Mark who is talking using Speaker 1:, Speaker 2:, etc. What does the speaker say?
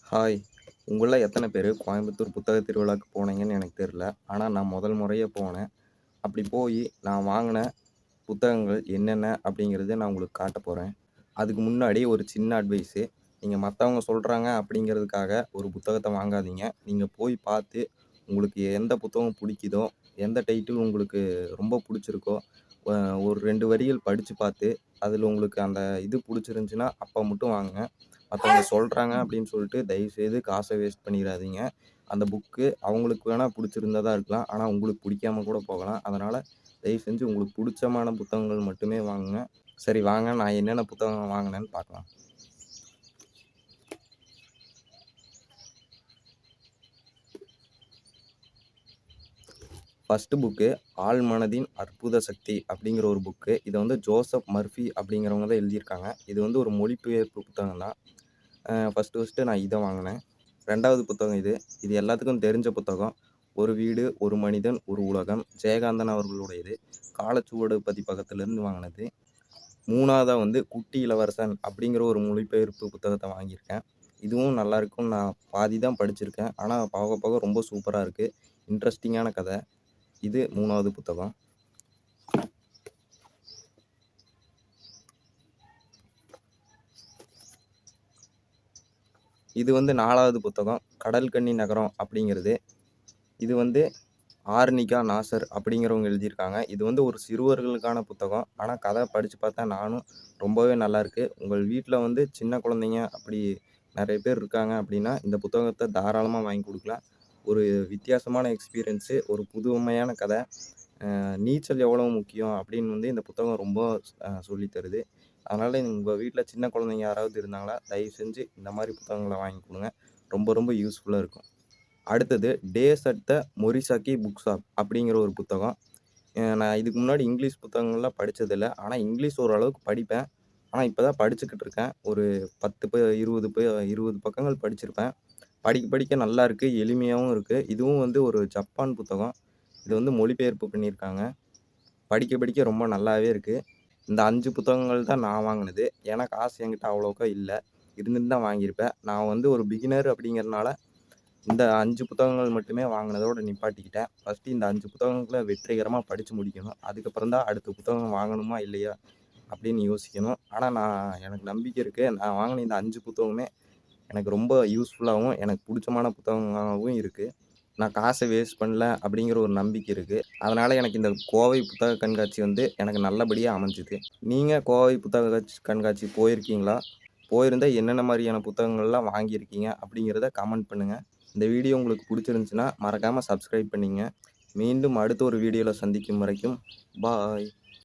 Speaker 1: Hi! உங்கள எத்தன பேரு கோயம்புத்தூர் புத்தக திருவிழாக்கு போனீங்கன்னு எனக்கு தெரியல. ஆனா நான் முதல் முறையா போனேன். அப்படி போயி நான் வாங்குன புத்தகங்கள் என்னென்ன அப்படிங்கிறத நான் உங்களுக்கு காட்டப் போறேன். அதுக்கு முன்னாடி ஒரு சின்ன அட்வைஸு. நீங்க மத்தவங்க சொல்றாங்க அப்படிங்கிறதுக்காக ஒரு புத்தகத்த வாங்காதீங்க. நீங்க போய் பார்த்து உங்களுக்கு எந்த புத்தகம் புடிக்குதோ, எந்த டைட்டில் உங்களுக்கு ரொம்ப புடிச்சிருக்கோ, அ ஒரு 2 வரிகள் படிச்சு பார்த்து, அதில உங்களுக்கு அந்த இது புடிச்சிருந்துச்சுன்னா, அப்ப மட்டும் வாங்குங்க. மத்தவங்க சொல்றாங்க அப்படின்னு சொல்லிட்டு தயவுசெய்து காச வேஸ்ட் பண்ணிறாதீங்க. அந்த புக்கு அவங்களுக்கு வேணா புடிச்சிருந்ததா இருக்கலாம். ஆனா உங்களுக்கு புடிக்காம கூட போகலாம். அதனால தயவு செஞ்சு உங்களுக்கு புடிச்சமான புத்தகங்கள் மட்டுமே வாங்குங்க. சரி வாங்க நான் என்னென்ன புத்தகம் வாங்குனேன்னு பார்க்கலாம். ஃபர்ஸ்ட் புக்கு ஆழ்மனதின் அற்புத சக்தி அப்படிங்கிற ஒரு புக்கு. இத வந்து ஜோசப் மர்ஃபி அப்படிங்கிறவங்க தான் எழுதியிருக்காங்க. இது வந்து ஒரு மொழிபெயர்ப்பு புத்தகம் தான். ஃபர்ஸ்ட்டு நான் இத வாங்குனேன். 2வது புத்தகம் இது. இது எல்லாத்துக்கும் தெரிஞ்ச புத்தகம். "ஒரு வீடு, ஒரு மனிதன், ஒரு உலகம்" ஜெயகாந்தன் அவர்களுடையது. காலச்சுவடு பதிப்பகத்திலிருந்து வாங்குனது. 3வதா வந்து "குட்டி இளவரசன்" அப்படிங்கிற ஒரு மொழிபெயர்ப்பு புத்தகத்த வாங்கியிருக்கேன். இதுவும் நல்லாருக்கும். நான் பாதி தான் படிச்சிருக்கேன். ஆனா போக போக ரொம்ப சூப்பரா இருக்கு. இன்ட்ரஸ்டிங்கான கத. இது 3வது புத்தகம். இது வந்து 4வது புத்தகம். "கடல் கன்னி நகரம்" அப்படிங்கிறது. இது வந்து ஆர்னிகா நாசர் அப்படிங்கிறவங்க எழுதியிருக்காங்க. இது வந்து ஒரு சிறுவர்களுக்கான புத்தகம். ஆனா கதை படிச்சு பார்த்தா நானும் ரொம்பவே நல்லாயிருக்கு. உங்கள் வீட்ல வந்து சின்ன குழந்தைங்க அப்படி நெறைய பேர் இருக்காங்க அப்படின்னா, இந்த புத்தகத்த தாராளமா வாங்கி குடுக்கலாம். ஒரு வித்தியாசமான எக்ஸ்பீரியன்ஸு, ஒரு புதுமையான கதை. நீச்சல் எவ்வளவு முக்கியம் அப்படின்னு வந்து இந்த புத்தகம் ரொம்ப சொல்லி தருது. அதனால உங்க வீட்ல சின்ன குழந்தைங்க யாராவது இருந்தாங்களா, தயவு செஞ்சு இந்த மாரி புத்தகங்கள வாங்கி குடுங்க. ரொம்ப ரொம்ப யூஸ்ஃபுல்லா இருக்கும். அடுத்தது days at the Morisaki book shop அப்படிங்கிற ஒரு புத்தகம். நான் இதுக்கு முன்னாடி இங்கிலீஷ் புத்தகங்கள்லாம் படிச்சதில்ல. ஆனா இங்கிலீஷ் ஓரளவுக்கு படிப்பேன். ஆனா இப்ப தான் படிச்சுக்கிட்டு இருக்கேன். ஒரு 10 20 பக்கங்கள் படிச்சிருப்பேன். படிக்க படிக்க நல்லா இருக்கு. எளிமையாவும் இருக்கு. இதுவும் வந்து ஒரு ஜப்பான் புத்தகம். இது வந்து மொழிபெயர்ப்பு பண்ணியிருக்காங்க. படிக்க படிக்க ரொம்ப நல்லாவே இருக்கு. இந்த 5 புத்தகங்கள் தான் நான் வாங்குனது. ஏன்னா காசு என்கிட்ட அவ்வளோக்கா இல்ல. இருந்திருந்தா வாங்கியிருப்பேன். நான் வந்து ஒரு பிகினர் அப்படிங்கிறனால இந்த 5 புத்தகங்கள் மட்டுமே வாங்குனதோட நிப்பாட்டிக்கிட்டேன். ஃபர்ஸ்ட்டு இந்த 5 புத்தகங்கள வெற்றிகரமா படிச்சு முடிக்கணும். அதுக்கப்புறம் தான் அடுத்த புத்தகம் வாங்கணுமா? இல்லையா? அப்படின்னு யோசிக்கணும். ஆனா எனக்கு நம்பிக்கை இருக்கு. நான் வாங்குன இந்த 5 புத்தகமுமே எனக்கு ரொம்ப யூஸ்ஃபுல்லாவும், எனக்கு புடிச்சமான புத்தகமாவும் இருக்கு. நான் காச வேஸ்ட் பண்ணல அப்படிங்கிற ஒரு நம்பிக்கை இருக்கு. அதனால எனக்கு இந்த கோவை புத்தக கண்காட்சி வந்து எனக்கு நல்லபடியா அமைஞ்சுது. நீங்க கோவை புத்தக கண்காட்சி போயிருக்கீங்களா? போயிருந்தா என்னென்ன மாரியான புத்தகங்கள்லாம் வாங்கியிருக்கீங்க? அப்படிங்கிறத கமெண்ட் பண்ணுங்க. இந்த வீடியோ உங்களுக்கு புடிச்சிருந்துச்சுன்னா, மறக்காம சப்ஸ்கிரைப் பண்ணிங்க. மீண்டும் அடுத்த ஒரு வீடியோல சந்திக்கும் வரைக்கும் பாய்.